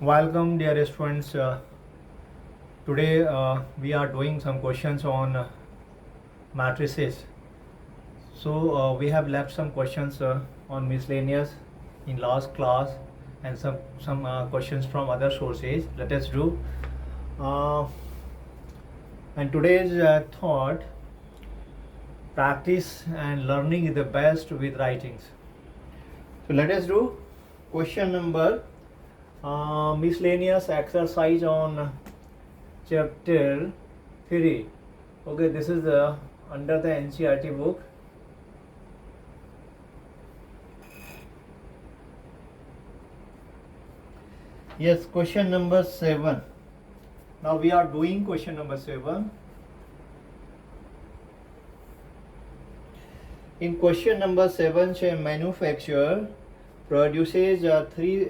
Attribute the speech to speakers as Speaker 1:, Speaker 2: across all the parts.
Speaker 1: Welcome, dear students. Today we are doing some questions on matrices. So we have left some questions on miscellaneous in last class, and some questions from other sources. Let us do. Uh, and today's thought: practice and learning is the best with writings. So let us do question number. Miscellaneous exercise on chapter 3. Okay, this is under the NCERT book. Yes, question number 7. Now we are doing question number 7. In question number 7, a manufacturer produces three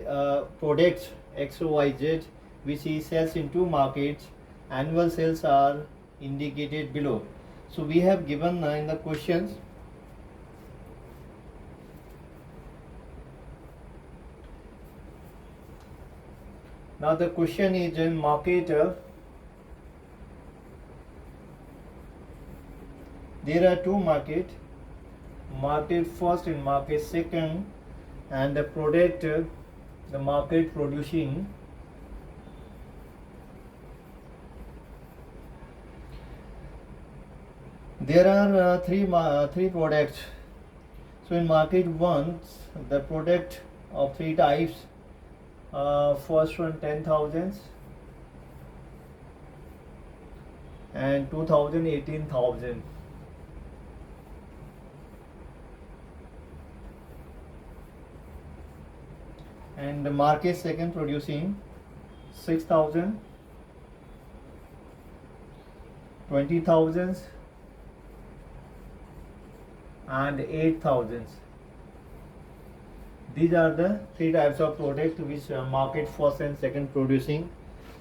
Speaker 1: products X, Y, Z, which he sells in two markets. Annual sales are indicated below. So we have given in the questions. Now the question is in market. There are two markets. Market first and market second, and the product the market producing there are three products. So in market one, the product of three types. First one 10,000 and 2,000, 18,000. And the market second producing 6,000, 20,000 and 8,000. These are the three types of product which market first and second producing,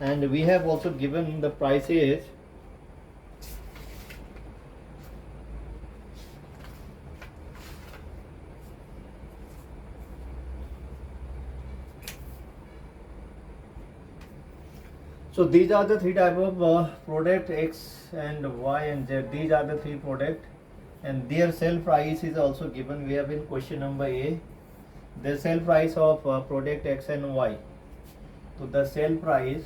Speaker 1: and we have also given the prices. So these are the three type of product X and Y and Z. These are the three product, and their sale price is also given. We have in question number A. The sale price of product X and Y. So the sale price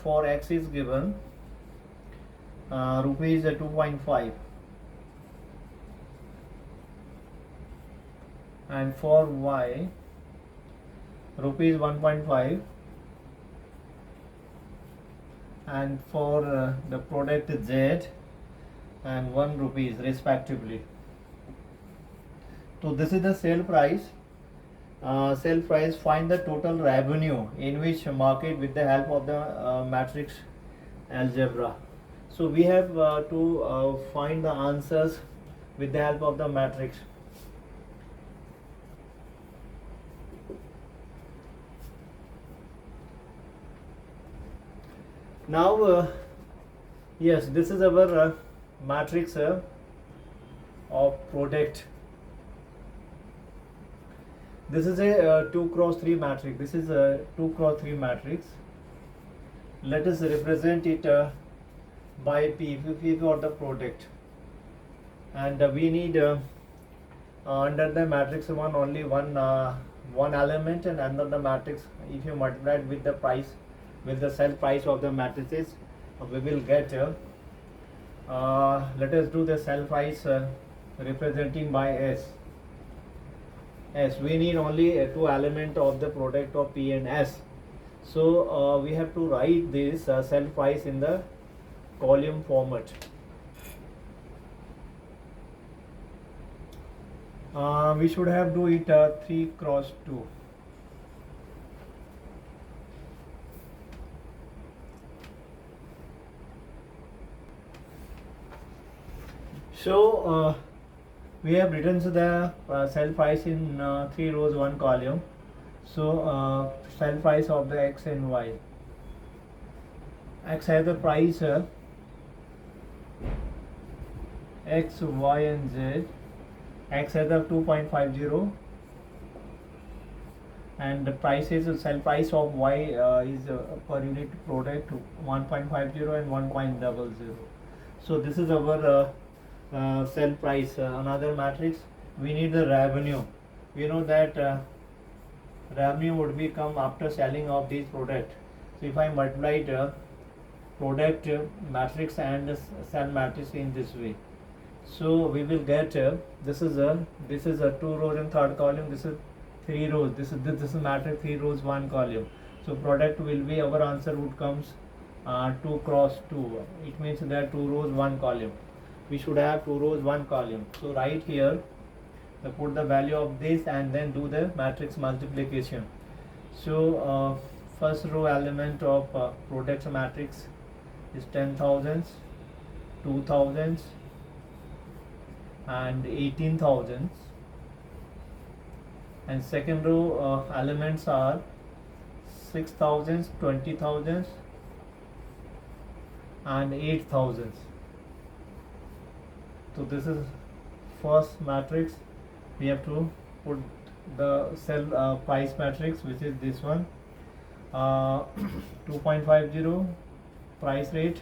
Speaker 1: for X is given rupees 2.5, and for Y rupees 1.5, and for the product Z and 1 rupees respectively. So this is the sale price. Find the total revenue in which market with the help of the matrix algebra. So we have to find the answers with the help of the matrix. Now yes, this is our matrix of product. This is a 2x3 matrix. This is a 2x3 matrix. Let us represent it by P for the product, and we need under the matrix one only one element, and under the matrix, if you multiply it with the price, with the sale price of the matrices, we will get let us do the sale price representing by S. We need only two element of the product of P and S. So we have to write this sale price in the column format. We should have do it 3x2. So we have written the sale price in 3 rows, 1 column. So sale price of the X and Y. X has the price X, Y and Z. X has the 2.50, and the price is sell price of Y is per unit product 1.50 and 1.00. So this is our sell price. Another matrix, we need the revenue. We know that revenue would become after selling of these product. So if I multiply the product matrix and sell matrix in this way, so we will get this is a 2 rows and third column, this is 3 rows, this is matrix 3 rows 1 column. So product will be, our answer would comes 2 cross 2. It means that 2 rows 1 column. We should have 2 rows 1 column. So right here put the value of this and then do the matrix multiplication. So first row element of product matrix is 10,000s, 2,000s and 18,000s, and second row elements are 6,000s, 20,000s and 8,000s. So this is first matrix. We have to put the sell price matrix, which is this one, 2.50 price rate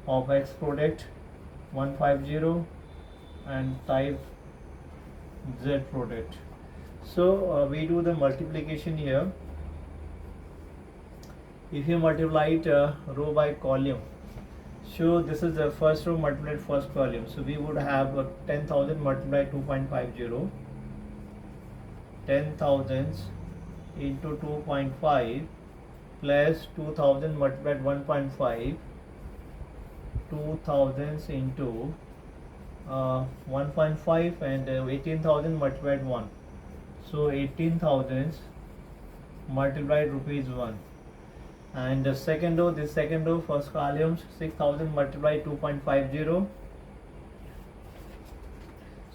Speaker 1: of X product, 150 and type Z product. So we do the multiplication here. If you multiply it row by column, so this is the first row multiplied first column. So we would have 10,000 multiplied 2.50, 10,000 into 2.5 plus 2,000 multiplied 1.5, 2,000 into 1.5 and 18,000 multiplied 1. So 18,000 multiplied rupees 1. And the second row, this second row, first column, 6,000 multiplied 2.50.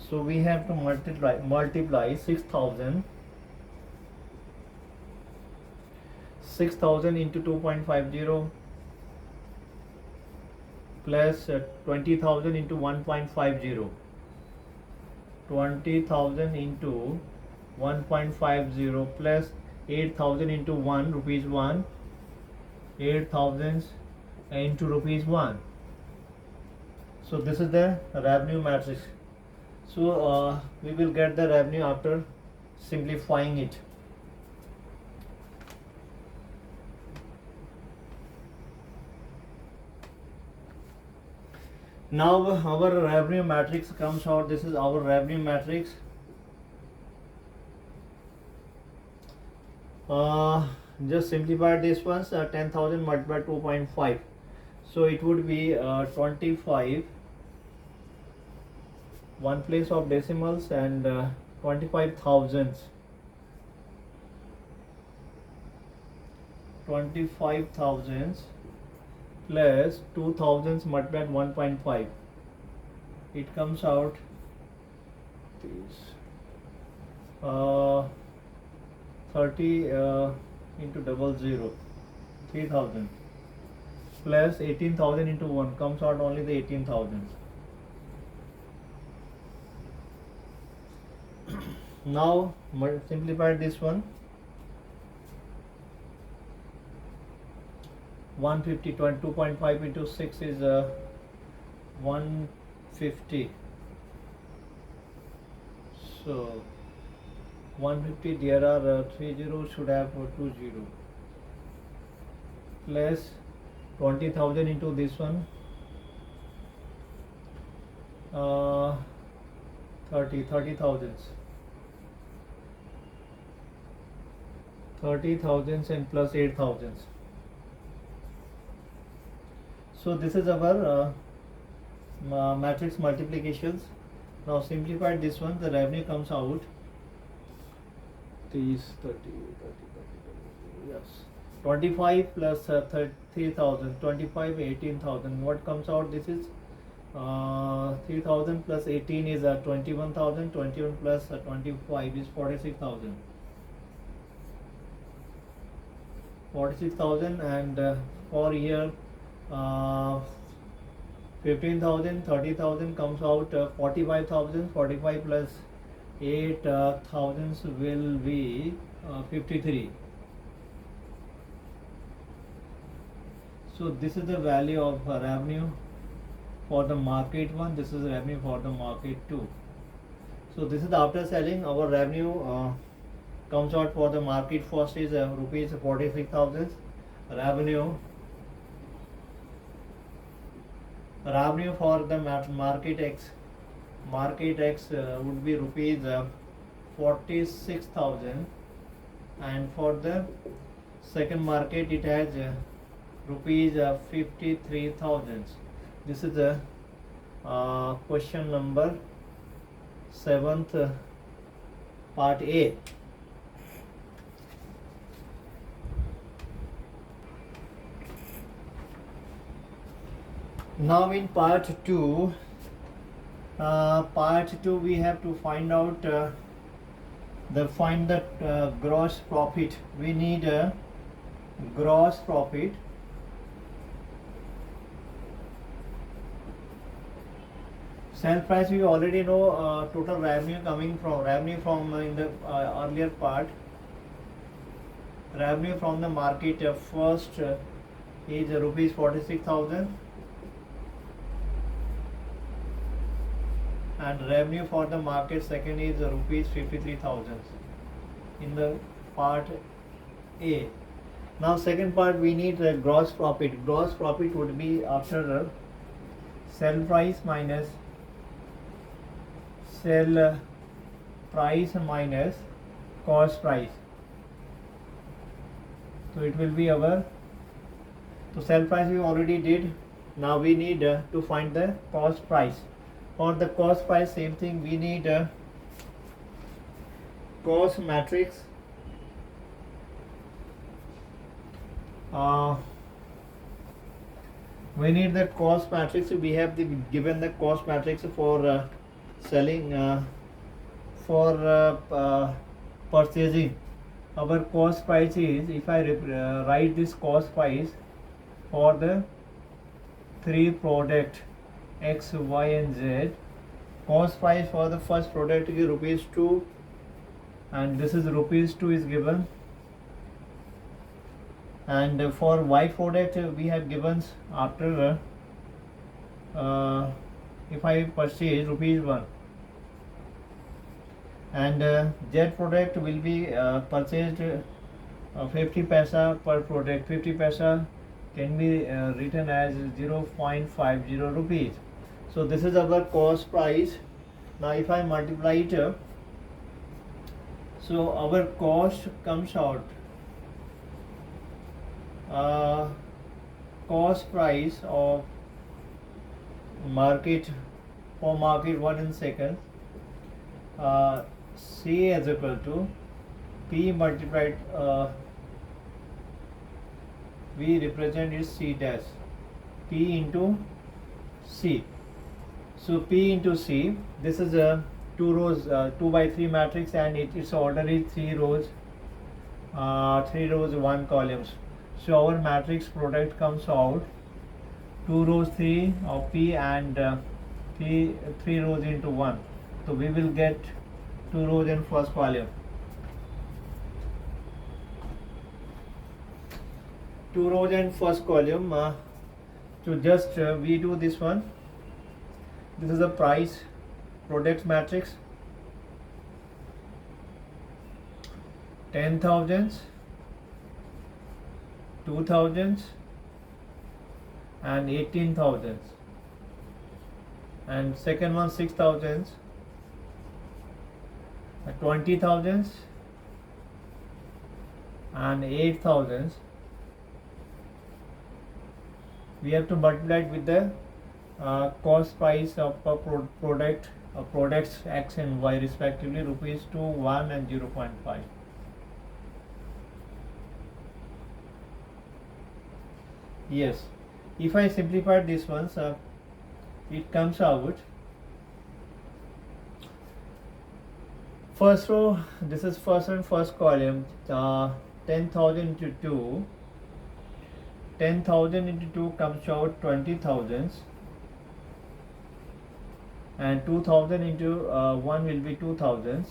Speaker 1: So we have to multiply 6,000 into 2.50 plus 20,000 into 1.50, 20,000 into 1.50 plus 8,000 into 1 rupees 1, 8,000 into rupees 1. So this is the revenue matrix. So we will get the revenue after simplifying it. Now our revenue matrix comes out. This is our revenue matrix. Just simplify this one. 10,000 multiplied 2.5. So it would be 25. One place of decimals and 25,000. 25,000 plus 2,000 multiplied 1.5. It comes out this 30 into 00, 3,000 plus 18,000 into 1 comes out only the 18,000. Now simplify this one. 150, 2.5 into 6 is 150. So 150, there are 3 zeros, should have 2 zeros, plus 20,000 into this one, 30,000 and plus 8,000. So this is our matrix multiplications. Now simplify this one. The revenue comes out. These 30, yes. 25 plus 3,000, 25, 18,000. What comes out? This is 3,000 plus 18 is 21,000. 21 plus 25 is 46,000. 46,000 and for here 15,000, 30,000 comes out 45,000. 45 plus 8,000 will be 53. So this is the value of revenue for the market 1, this is revenue for the market 2. So this is after selling. Our revenue comes out for the market first is rupees 46,000. Revenue for the market X would be rupees 46,000, and for the second market it has rupees 53,000. This is the question number 7th, part A. Now in part 2 we have to find out find the gross profit. We need a gross profit. Sale price we already know, total revenue coming from in the earlier part. Revenue from the market first is rupees 46,000, and revenue for the market second is rupees 53,000 in the part A. Now second part we need gross profit. Gross profit would be after sell price minus sell price minus cost price. So it will be our, so sell price we already did. Now we need to find the cost price. For the cost price, same thing, we need a cost matrix. We need the cost matrix. We have given the cost matrix for selling, for purchasing. Our cost price is, if I write this cost price for the 3 product X, Y and Z, cost price for the first product is rupees 2, and this is rupees 2 is given, and for Y product we have given after if I purchase rupees 1, and Z product will be purchased 50 paisa per product. 50 paisa can be written as 0.50 rupees. So this is our cost price. Now if I multiply it, so our cost comes out, cost price of market, for market 1 in second, C is equal to P multiplied, we represent is C dash, P into C. So P into C, this is a 2 rows, 2 by 3 matrix, and its order is 3 rows, 1 columns. So our matrix product comes out 2 rows 3 of P, and 3 rows into 1. So we will get 2 rows in first column. 2 rows and first column. So just we do this one. This is a price product matrix. 10,000s, 2,000s, and 18,000s, and second one 6,000s, 20,000s, and 8,000s. We have to multiply it with the cost price of per product, products X and Y respectively, rupees 2, 1 and 0.5. Yes, if I simplify this one, it comes out, first row, this is first and first column, 10,000 into 2, 10,000 into 2 comes out 20,000s, and 2,000 into 1 will be 2,000s,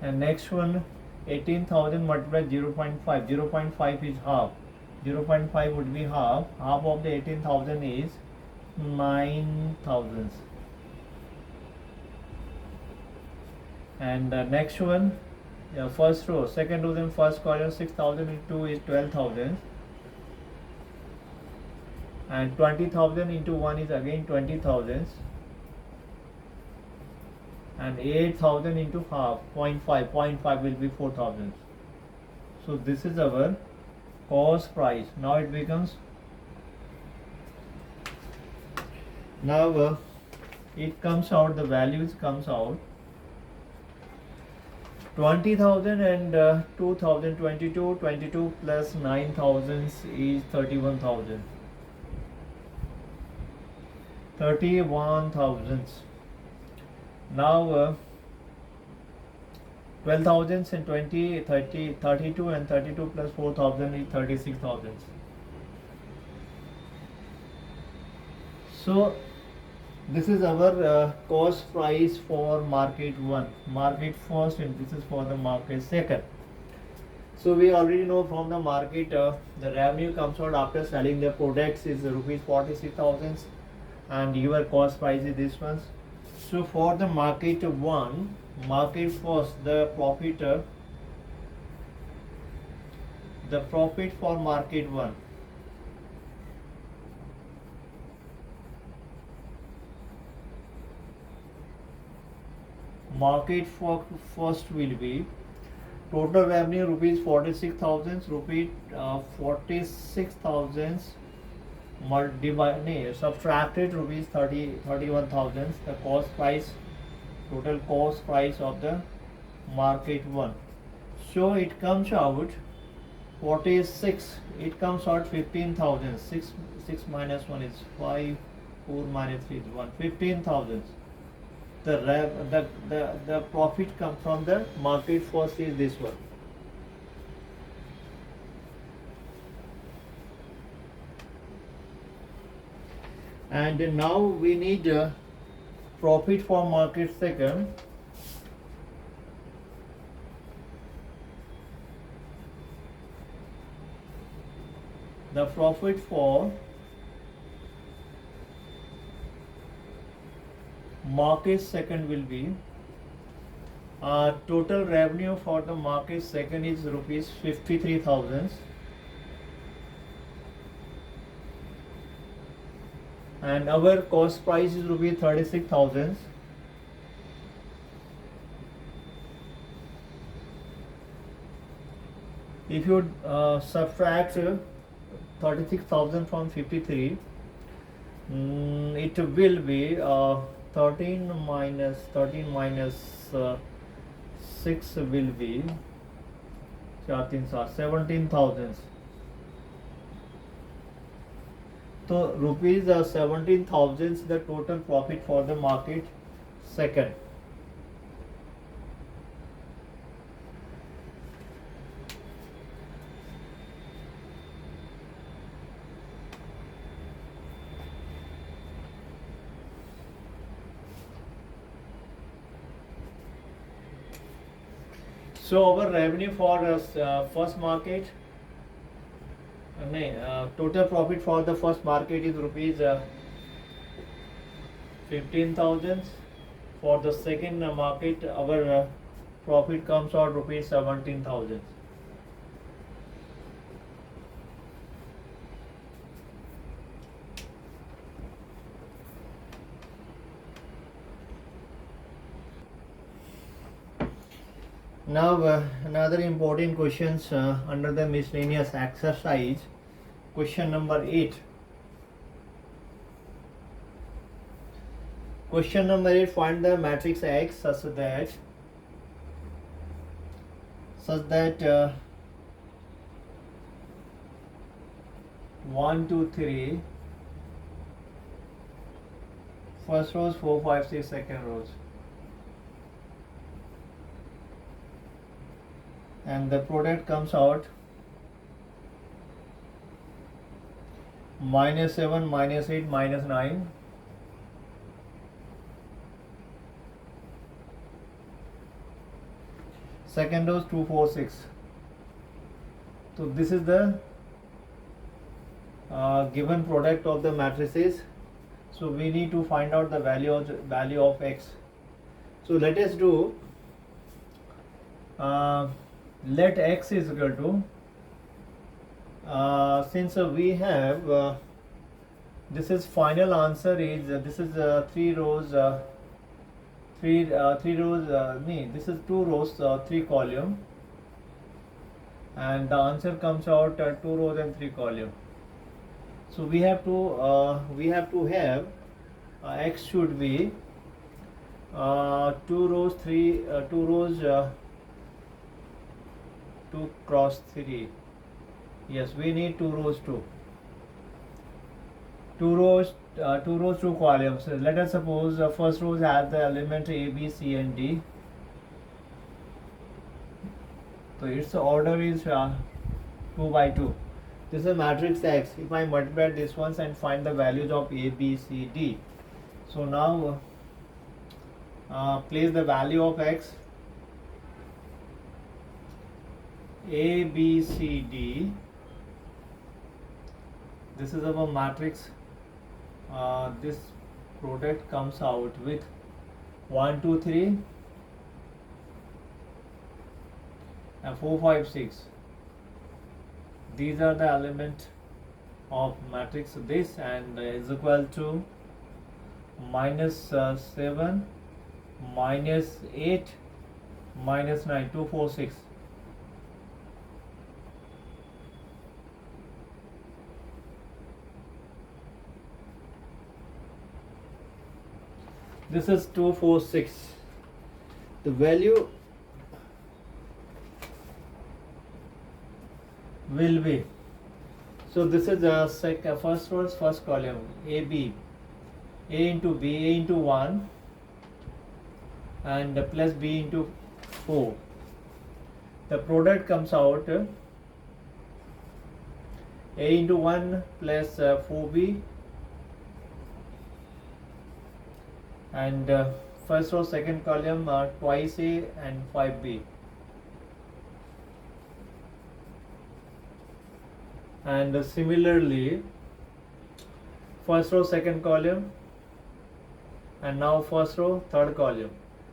Speaker 1: And next one, 18,000 multiplied 0.5. 0.5 is half. 0.5 would be half. Half of the 18,000 is 9,000. And next one, first row, second row, then first column, 6,000 into 2 is 12,000. And 20,000 into 1 is again 20,000. And 8,000 into half, 0.5. 0.5 will be 4,000. So this is our cost price. Now it becomes, now it comes out, the values comes out 20,000 and 2,000, 22 plus 9,000 is 31,000. 31,000. Now 12,000 and 20, 30, 32 and 32 plus 4,000 is 36,000. So this is our cost price for market 1, market first, and this is for the market second. So we already know from the market the revenue comes out after selling the products is rupees 46,000, and your cost price is this one. So for the market 1, market first, the profit for market 1, market for first will be total revenue rupees 46,000, rupees 46,000 subtracted rupees 31,000, the cost price, total cost price of the market 1. So it comes out 46, it comes out 15,000. 6 minus 1 is 5, 4 minus 3 is 1, 15,000. The profit comes from the market first is this one. And now we need profit for market second. The profit for market second will be total revenue for the market second is rupees 53,000, and our cost price is rupees 36,000. If you subtract 36,000 from 53, it will be 13 minus 6 will be 17,000. So rupees 17,000 the total profit for the market second. So our revenue for first market, total profit for the first market is rupees 15,000. For the second market, our profit comes out rupees 17,000. Now another important questions under the miscellaneous exercise, question number 8. Question number 8, find the matrix X such that 1, 2, 3 first rows, 4, 5, 6 second rows, and the product comes out -7, -8, -9. second row is 2 4 6. So this is the given product of the matrices. So we need to find out the value of x. So let us do let x is equal to since we have this is final answer is this is 3 rows this is 2 rows 3 column, and the answer comes out 2 rows and 3 column. So we have to have x should be 2 rows 2 cross 3. Yes, we need 2 rows too. 2 rows 2 columns. So let us suppose first rows have the element A, B, C and D. So its order is 2 by 2. This is a matrix X. If I multiply this ones and find the values of A, B, C, D. So now place the value of X. A, B, C, D. This is our matrix. This product comes out with 1 2 3 and 4 5 6. These are the element of matrix this, and is equal to -7 -8 -9 2 4 6. This is 2 4 6. The value will be, so this is the first row is first column A B, A into B, A into 1 and plus B into 4. The product comes out A into 1 plus 4B, and first row second column twice A and 5B, and similarly first row second column, and now first row third column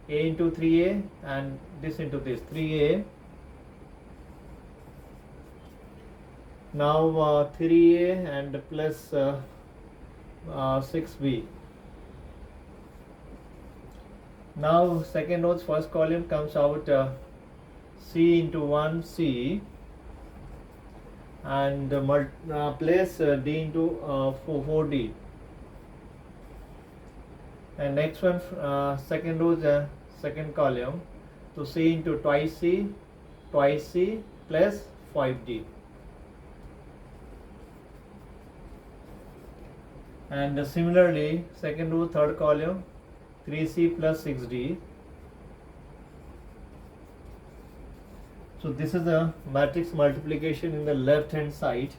Speaker 1: A into 3A and this into this 3A, now 3A and plus 6B. Now second row's first column comes out C into 1 C and place D into 4D, and next one second row's second column, so C into twice C plus 5D, and similarly second row third column 3C plus 6D. So this is the matrix multiplication in the left hand side,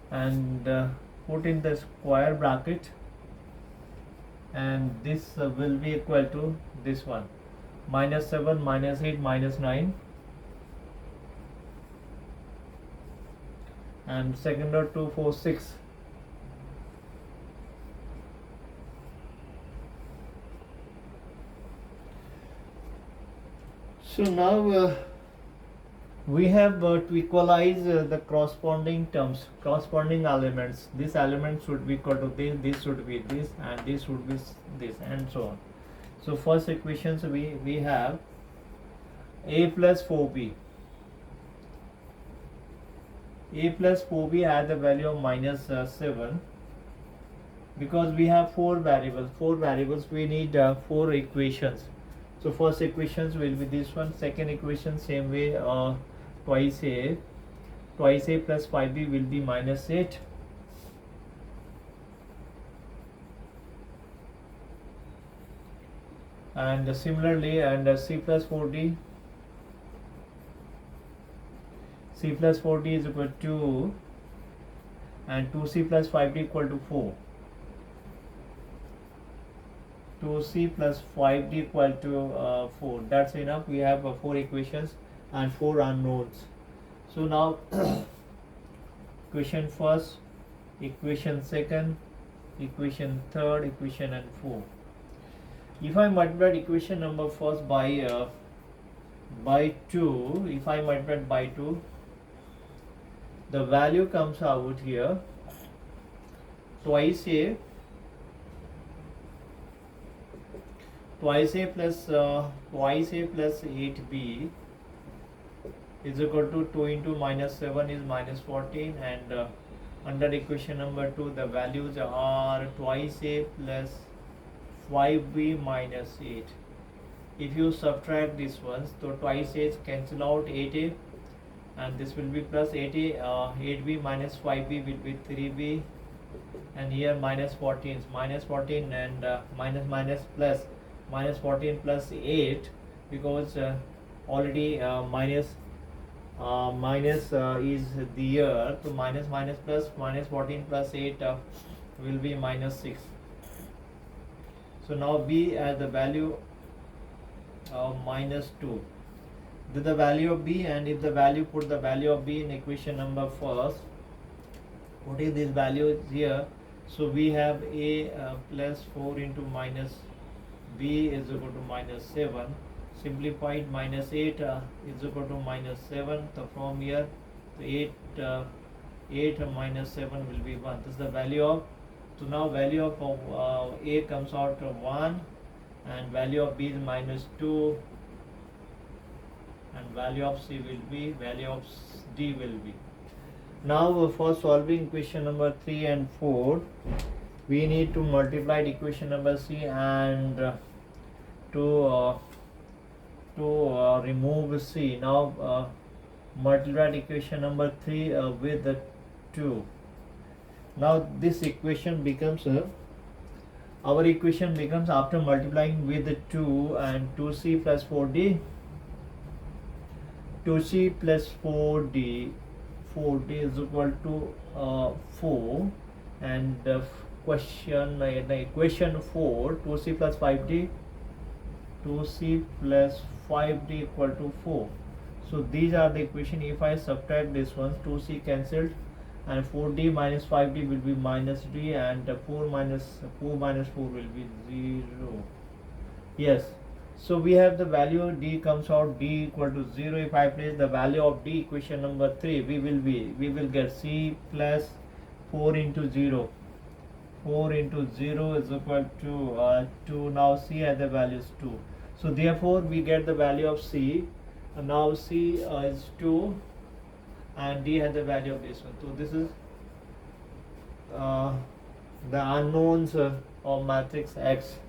Speaker 1: and put in the square bracket, and this will be equal to this one -7 -8 -9, and second row 2 4 6. So now we have to equalize the corresponding terms, corresponding elements. This element should be equal to this should be this, and this should be this, and so on. So first equations we have A plus 4B. A plus 4B has the value of -7. Because we have 4 variables, we need 4 equations. So first equations will be this one, second equation same way, twice A plus 5B will be -8, and similarly, and C plus 4D is equal to 2, and 2C plus 5D equal to 4. 2c plus 5d equal to 4. That's enough. We have 4 equations and 4 unknowns. So now equation first, equation second, equation third, equation and 4. If I multiply equation number first by 2, if I multiply by 2, the value comes out here twice a plus 8b is equal to 2 into minus 7 is minus 14, and under equation number 2 the values are twice a plus 5b minus 8. If you subtract these ones, so twice a cancel out 8a, and this will be plus 8a, 8b minus 5b will be 3b, and here minus 14 and minus plus minus 14 plus 8, because already minus is there, so minus plus minus 14 plus 8 will be minus 6. So now b as the value of minus 2, the value of b, and if the value, put the value of b in equation number first, putting these values here, so we have a plus 4 into minus b is equal to minus 7, simplified minus 8 is equal to minus 7. So from here the 8 minus 7 will be 1. This is the value of, so now value of a comes out to 1, and value of b is minus 2, and value of c will be, value of d will be. Now for solving equation number 3 and 4, we need to multiply equation number c and to remove c. Now multiply equation number 3 with the 2. Now this equation becomes our equation becomes, after multiplying with the 2 and 2c plus 4d, 2c plus 4d is equal to 4, and the equation 4, 2c plus 5d, 2c plus 5d equal to 4. So these are the equation. If I subtract this one, 2c cancelled, and 4d minus 5d will be minus d, and 4 minus 4 will be 0. Yes, so we have the value d comes out d equal to 0. If I place the value of d, equation number 3, we will get c plus 4 into 0. 4 into 0 is equal to 2. Now c has the value is 2. So therefore we get the value of c. Now c is 2, and d has the value of this one. So this is the unknowns of matrix X.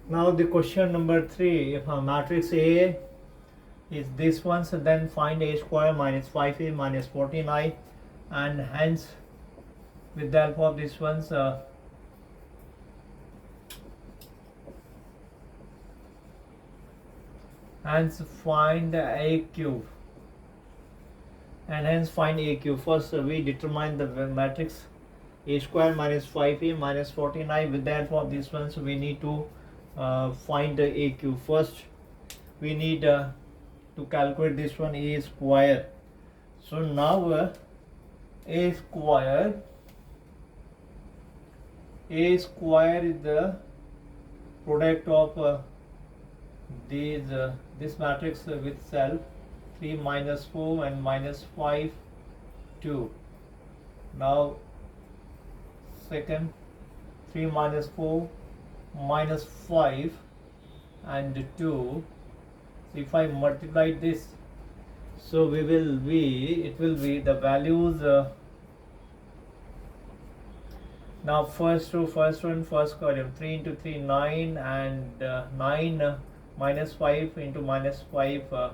Speaker 1: Now the question number 3, if a matrix A is this one, so then find a square minus 5a minus 14i, and hence with the help of this ones hence find a cube, and hence find a cube. First we determine the matrix a square minus 5a minus 14i. With the help of this one, so we need to find the a cube. First we need to calculate this one, a square. So now a square is the product of this matrix with self, 3 minus 4 and minus 5 2. Now second, 3 minus 4 minus 5 and 2. If I multiply this, so it will be the values. Now first row, first column, 3 into 3 9, and 9 minus 5 into minus 5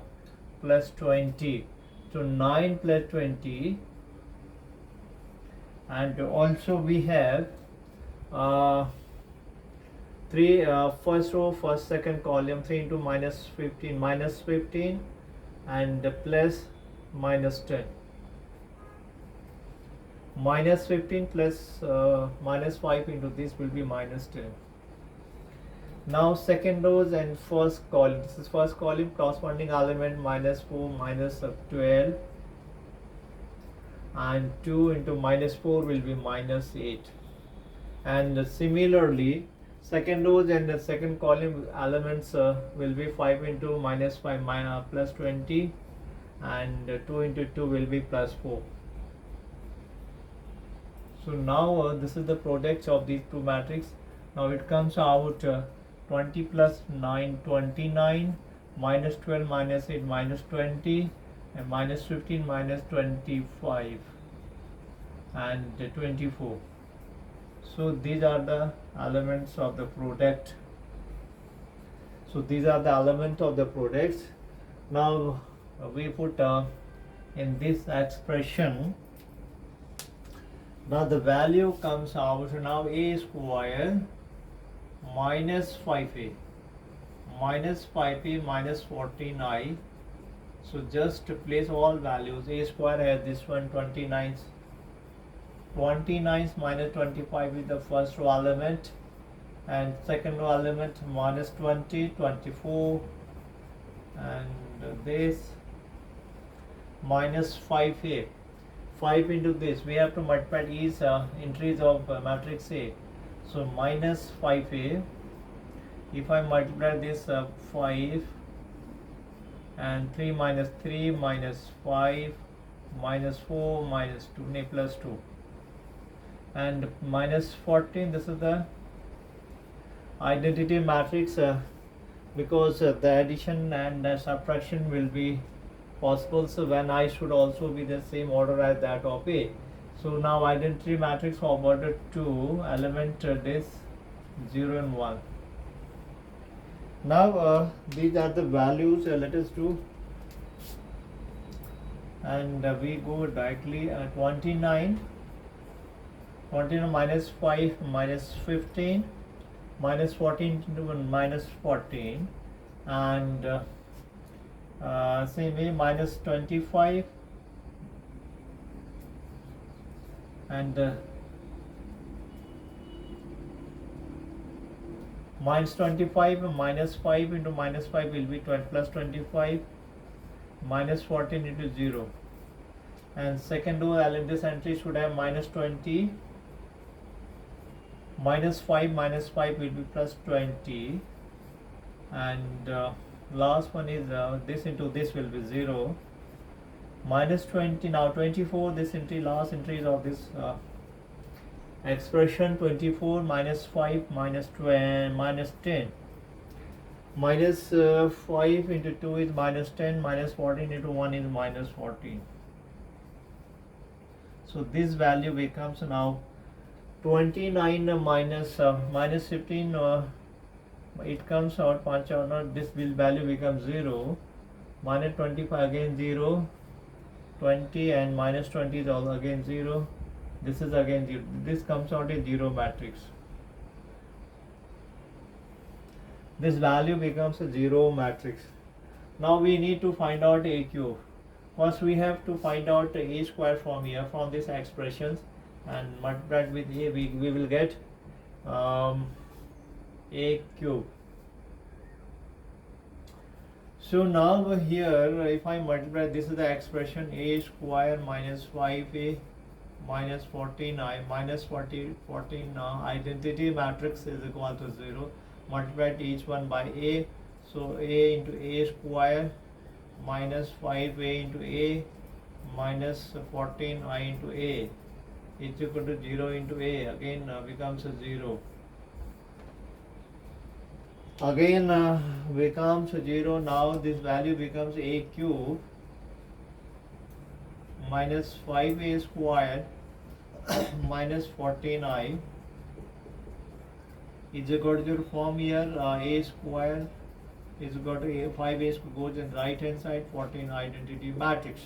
Speaker 1: plus 20. So 9 plus 20, and also we have 3 first row, first second column, 3 into minus 15 and plus minus 10. minus 15 plus minus 5 into this will be minus 10. Now second rows and first column, this is first column, corresponding element minus 4 minus 12, and 2 into minus 4 will be minus 8. And similarly second rows and the second column elements will be 5 into minus 5 minus plus 20, and 2 into 2 will be plus 4. So now this is the product of these two matrices. Now it comes out 20 plus 9 29, minus 12 minus 8 minus 20, and minus 15 minus 25, and 24. So these are the elements of the product. So these are the elements of the products. Now we put in this expression. Now the value comes out now a square minus 5a minus 5a minus 14i. So just place all values. A square has this one 29. 29 minus 25 is the first row element, and second row element minus 20, 24, and this minus 5a. 5 into this, we have to multiply these entries of matrix A. So minus 5a, if I multiply this 5 and 3 minus 3 minus 5 minus 4 minus 2 plus 2, and minus 14, this is the identity matrix because the addition and subtraction will be possible, so when I should also be the same order as that of A. So now identity matrix of order 2 element this 0 and 1. Now these are the values. Let us do, and we go directly at 29 minus 5 minus 15 minus 14 into 1 minus 14, and same way minus 25, and minus 25 minus 5 into minus 5 will be 12 plus 25 minus 14 into 0, and second row this entry should have minus 20 minus 5 minus 5 will be plus 20, and last one is this into this will be 0 minus 20. Now 24, this entry, last entry is of this expression 24 minus 5 minus 20 minus 10 minus 5 into 2 is minus 10 minus 14 into 1 is minus 14. So this value becomes now 29 minus minus 15, it comes out punch out not, this value becomes 0, minus 25 again 0, 20 and minus 20 is all again 0, this is again 0, this comes out a 0 matrix. This value becomes a 0 matrix. Now we need to find out a cube. First we have to find out a square from here, from these expressions, and multiplied with a, we will get a cube. So now here if I multiply, this is the expression a square minus 5a minus 14i minus 14 identity matrix is equal to 0, multiplied each one by a. So a into a square minus 5a into a minus 14i into a is equal to 0 into a, again becomes a 0, again becomes 0. Now this value becomes a cube minus 5a square minus 14i is equal to form here a square is equal to a 5a goes in right hand side, 14 identity matrix.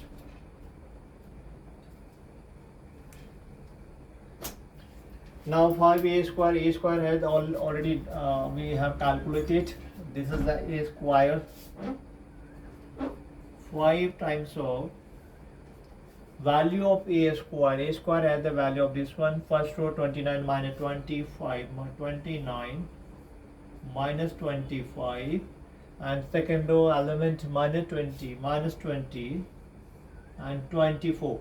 Speaker 1: Now 5a square has already we have calculated. This is the a square, 5 times of value of a square. A square has the value of this one. First row 29 minus 25, 29 minus 25, and second row element minus 20 and 24,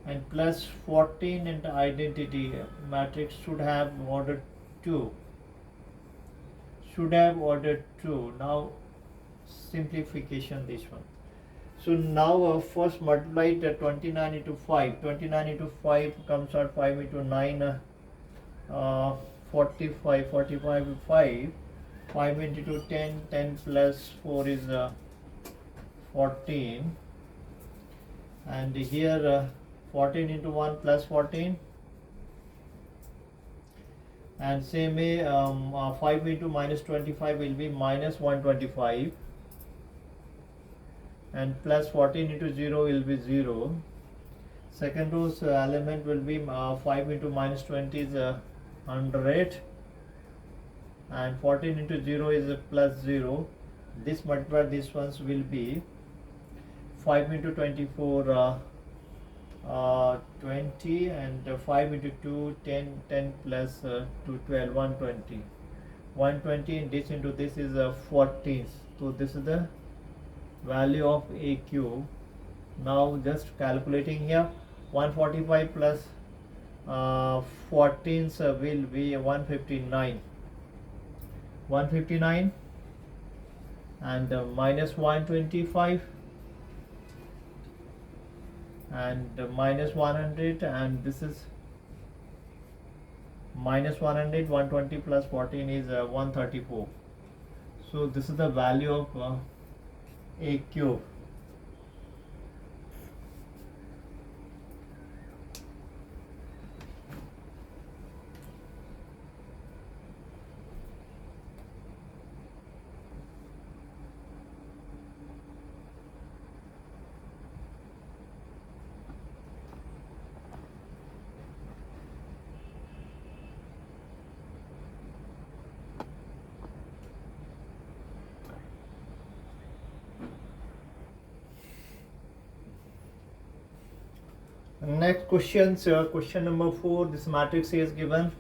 Speaker 1: and plus 14, and identity matrix should have order 2. Now simplification this one. So now first multiply the 29 into 5. 29 into 5 comes out 5 into 9, 45, 45 to 5. 5 into 10, 10 plus 4 is 14. And here 14 into 1 plus 14. And same way 5 into minus 25 will be minus 125. And plus 14 into 0 will be 0. Second row's element will be 5 into minus 20 is 100. And 14 into 0 is plus 0. This multiplied these ones will be 5 into 24 20, and 5 into 2 10, 10 plus 2 12, 120. 120 and this into this is 14. So this is the value of a cube. Now just calculating here, 145 plus 14 will be 159. 159 and minus 125 and minus 100, and this is minus 100. 120 plus 14 is 134. So this is the value of a cube. Next question, question number 4. This matrix is given.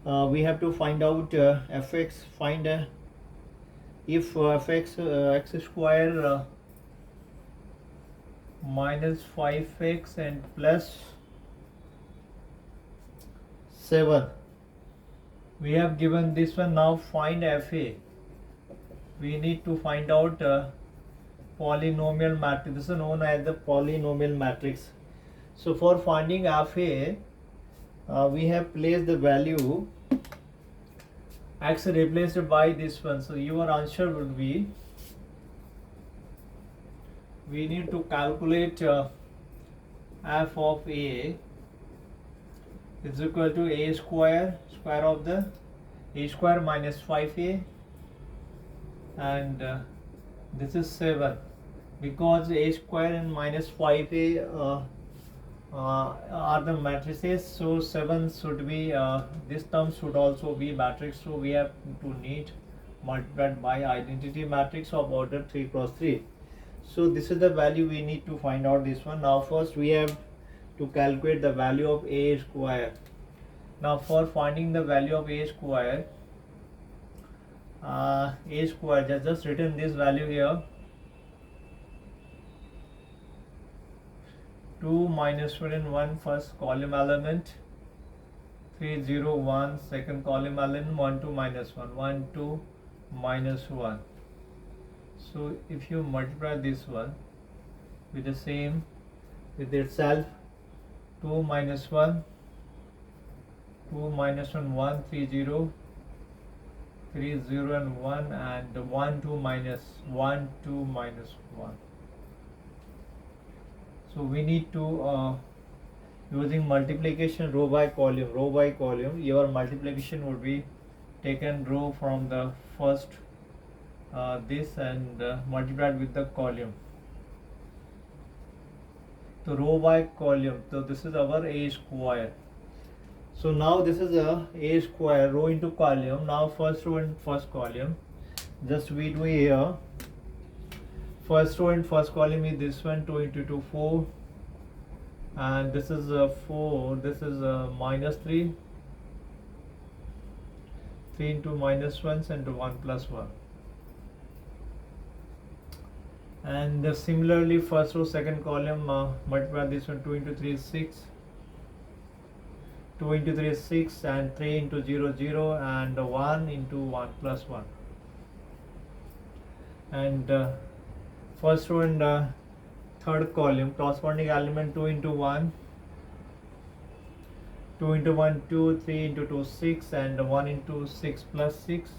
Speaker 1: We have to find out fx. Find if fx x square minus 5x and plus 7. We have given this one. Now find fa. We need to find out polynomial matrix. This is known as the polynomial matrix. So for finding fa, we have placed the value x replaced by this one. So your answer will be, we need to calculate f of a is equal to a square, square of the a square minus 5a, and this is 7, because a square and minus 5a are the matrices, so 7 should be this term should also be matrix, so we have to need multiplied by identity matrix of order 3 cross 3. So this is the value we need to find out this one. Now first we have to calculate the value of a square. Now for finding the value of a square, just written this value here, 2 minus 1 in 1 first column element, 3 0 1 second column element, 1 2 minus 1 1 2 minus 1. So if you multiply this one with the same with itself, 2 minus 1 2 minus 1 1 3 0 3 0 and 1, and 1 2 minus 1 2 minus 1. So we need to using multiplication row by column, your multiplication would be taken row from the first this and multiplied with the column. So row by column, so this is our a square. So now this is a square, row into column. Now first row and first column, just we do here First row and first column is this one, 2 into 2 4, and this is 4, this is minus 3, 3 into minus 1 and 1 plus 1. And similarly first row second column, multiply this one, 2 into 3 is 6, 2 into 3 is 6, and 3 into 0 0, and 1 into 1 plus 1. And first row and third column, corresponding element, 2 into 1, 2 into 1 2, 3 into 2 6, and 1 into 6 plus 6,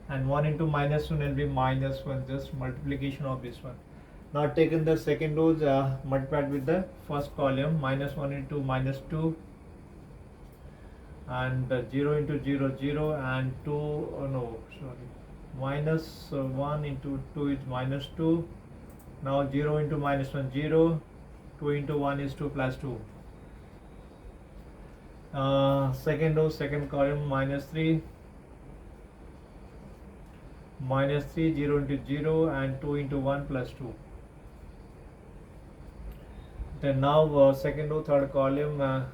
Speaker 1: and 1 into minus 1 will be minus 1, just multiplication of this one. Now taken the second rows, multiplied with the first column, minus 1 into minus 2, and 0 into 0 0, and 2, oh no, sorry, minus 1 into 2 is minus 2. Now 0 into minus 1 0, 2 into 1 is 2 plus 2. Second row second column, minus 3, 0 into 0, and 2 into 1 plus 2. Then now second row third column,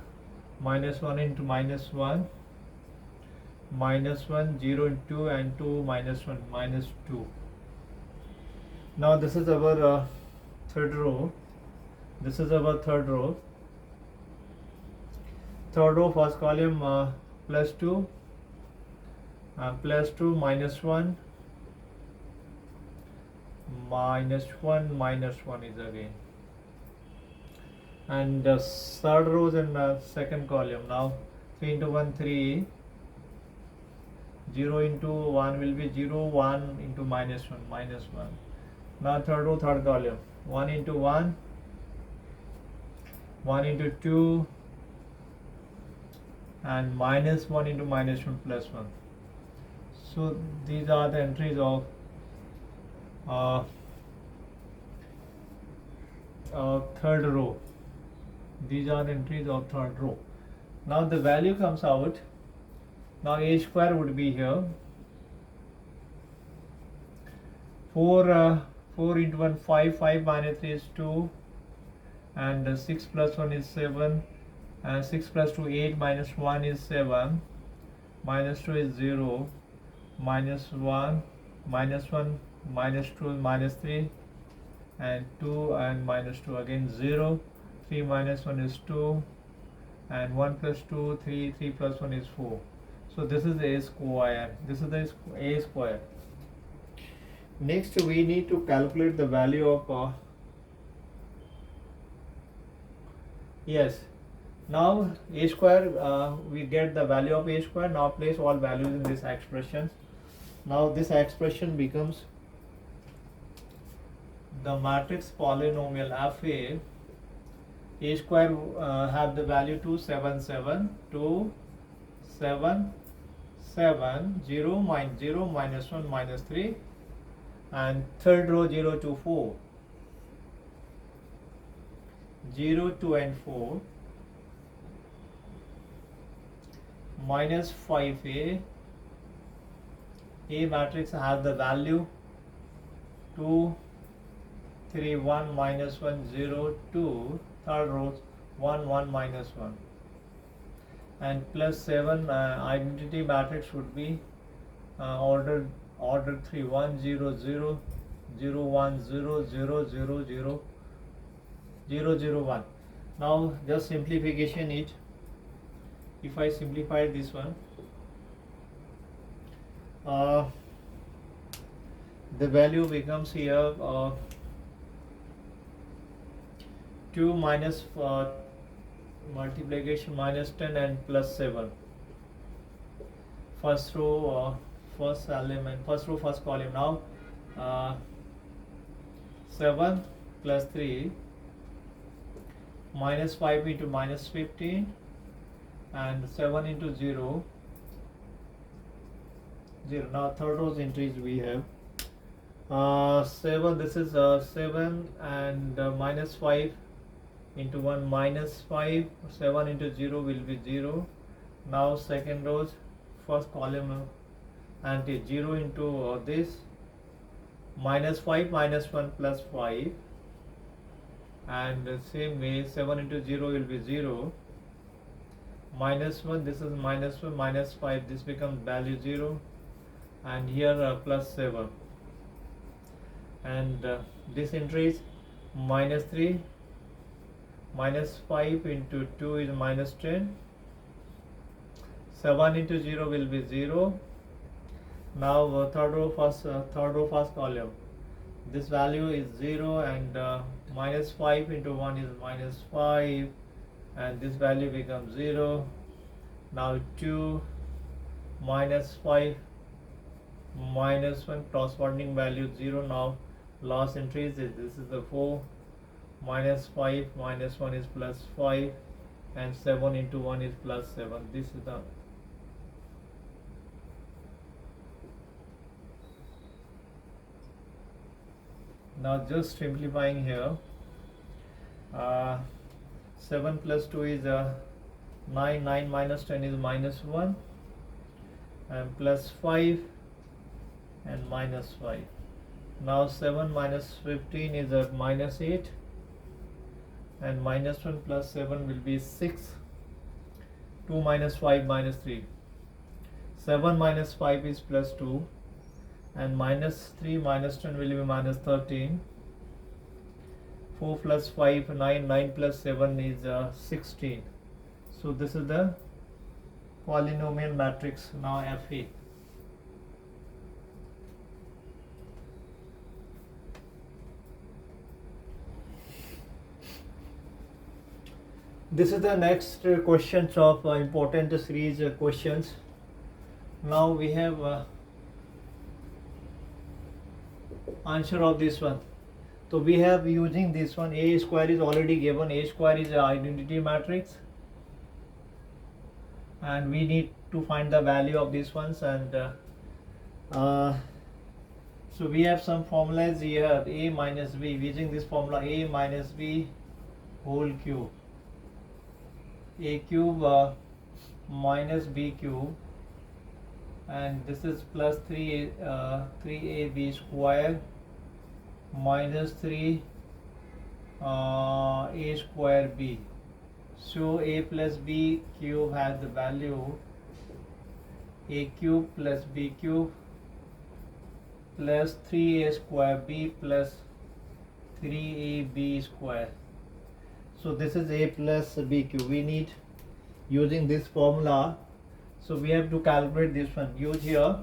Speaker 1: minus 1 into minus 1, minus 1, 0 into 2, and 2 minus 1 minus 2. Now this is our third row. This is our third row. Third row first column, plus 2, plus 2, minus 1, minus 1, minus 1 is again. And third rows and second column, now 3 into 1 3, 0 into 1 will be 0, 1 into minus 1 minus 1. Now third row third column, 1 into 1, 1 into 2, and minus 1 into minus 1 plus 1. So these are the entries of third row. These are the entries of third row. Now the value comes out. Now a square would be here. 4 into 1 5, 5 minus 3 is 2, and 6 plus 1 is 7, and 6 plus 2 8, minus 1 is 7, minus 2 is 0, minus 1, minus 1, minus 2 is minus 3, and 2, and minus 2 again 0, 3 minus 1 is 2, and 1 plus 2 3, 3 plus 1 is 4. So this is a square. This is the a square. Next we need to calculate the value of yes, now a square, we get the value of a square. Now place all values in this expression. Now this expression becomes the matrix polynomial FA. A square have the value 2 7 7, 2 7 7, 0 minus 1 minus 3, and third row 0 2 4, 0 2 and 4, minus 5A. A matrix has the value 2 3 1 minus 1 0 2, third row 1 1 minus 1, and plus 7. Identity matrix would be order 3 1 0 0 0 1 0 0 0 0 0 0 1. Now just simplification it. If I simplify this one, the value becomes here 2 minus multiplication minus 10 and plus 7. First row first element, first row first column. Now 7 plus 3, minus 5 into minus 15, and 7 into 0 0. Now third row's entries we have 7, this is 7, and minus 5 into 1 minus 5, 7 into 0 will be 0. Now second row's first column, and 0 into this minus 5 minus 1 plus 5, and the same way 7 into 0 will be 0, minus 1, this is minus 1 minus 5, this becomes value 0, and here plus 7, and this entries minus 3 minus 5 into 2 is minus 10, 7 into 0 will be 0. Now third row first column, this value is 0, and minus 5 into 1 is minus 5, and this value becomes 0. Now 2 minus 5 minus 1, corresponding value 0. Now last entries is, this is the 4, minus 5 minus 1 is plus 5, and 7 into 1 is plus 7. This is the now just simplifying here. 7 plus 2 is 9, 9 minus 10 is minus 1, and plus 5 and minus 5. Now 7 minus 15 is minus 8, and minus 1 plus 7 will be 6. 2 minus 5 minus 3. 7 minus 5 is plus 2, and minus 3 minus 10 will be minus 13. 4 plus 5 9, 9 plus 7 is 16. So this is the polynomial matrix now Fe. This is the next questions of important series questions. Now we have answer of this one. So we have using this one, A square is already given. A square is an identity matrix, and we need to find the value of these ones, and so we have some formulas here. A minus B, using this formula, A minus B whole cube, A cube minus B cube, and this is plus 3AB square minus 3 A square B. So A plus B cube has the value A cube plus B cube plus 3A square B plus 3AB square. So this is A plus B cube. We need using this formula. So we have to calculate this one. Use here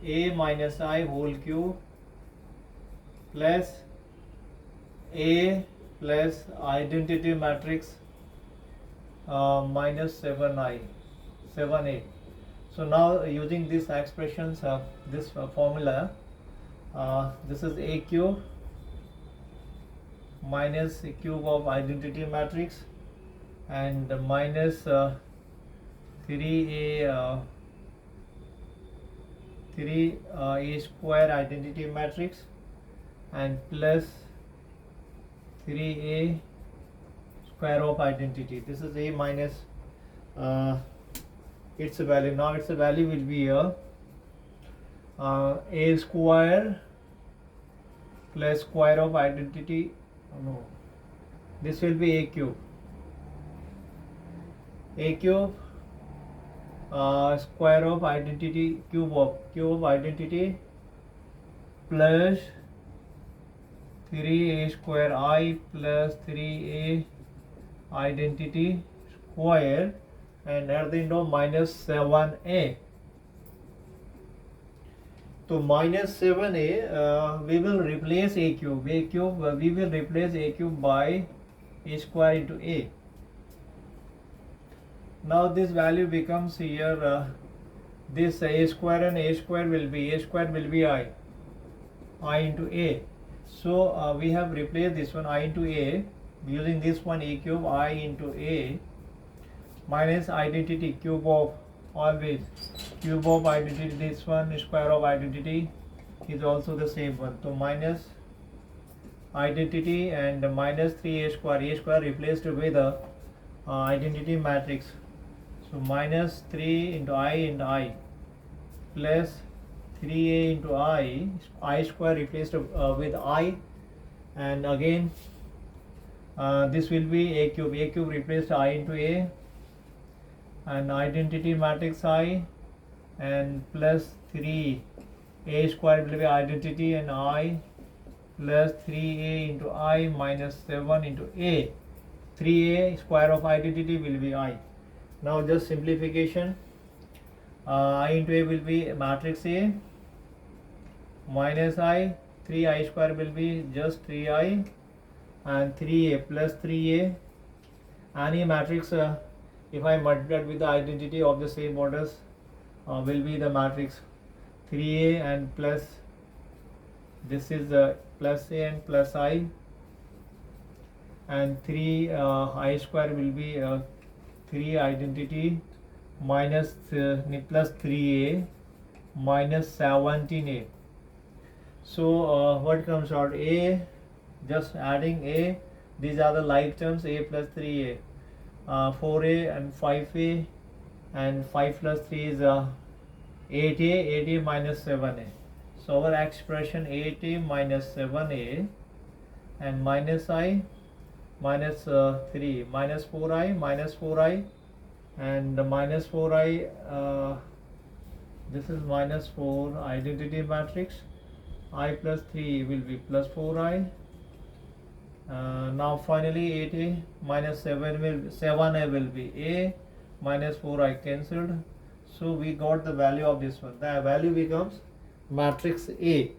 Speaker 1: A minus I whole cube plus A plus identity matrix minus 7A. So now using these expressions of this formula, this is A cube minus a cube of identity matrix, and minus 3A square identity matrix, and plus 3A square of identity. This is A minus its value. Now its value will be here A square plus square of identity. No, this will be A cube. A cube square of identity, cube of identity plus 3A square I plus 3A identity square, and at the end of minus 7A. So minus 7A, we will replace A cube. We will replace A cube by A square into A. Now this value becomes here, this A square and A square will be I into A. So we have replaced this one I into A using this one A cube I into A minus identity cube of always cube of identity, this one square of identity is also the same one. So minus identity and minus 3A square replaced with the identity matrix. So minus 3 into I plus 3a into I square replaced with I, and again this will be a cube replaced I into a, and identity matrix I, and plus 3 a square will be identity and I, plus 3a into I minus 7 into a. 3a square of identity will be I. Now just simplification. I into a will be matrix A minus I, 3I square will be just 3I, and 3a plus 3a. Any matrix if I multiply with the identity of the same orders will be the matrix 3a and plus, this is plus a and plus I, and 3 I square will be 3 identity minus plus 3a minus 17a. So what comes out? A, just adding a, these are the like terms, a plus 3a, 4a and 5a, and 5 plus 3 is 8a minus 7a. So our expression 8a minus 7a and minus I minus 3 minus 4i and minus 4i, this is minus 4 identity matrix, I plus 3 will be plus 4i. Now finally 8a minus 7a will be a, minus 4i cancelled. So we got the value of this one. The value becomes matrix A.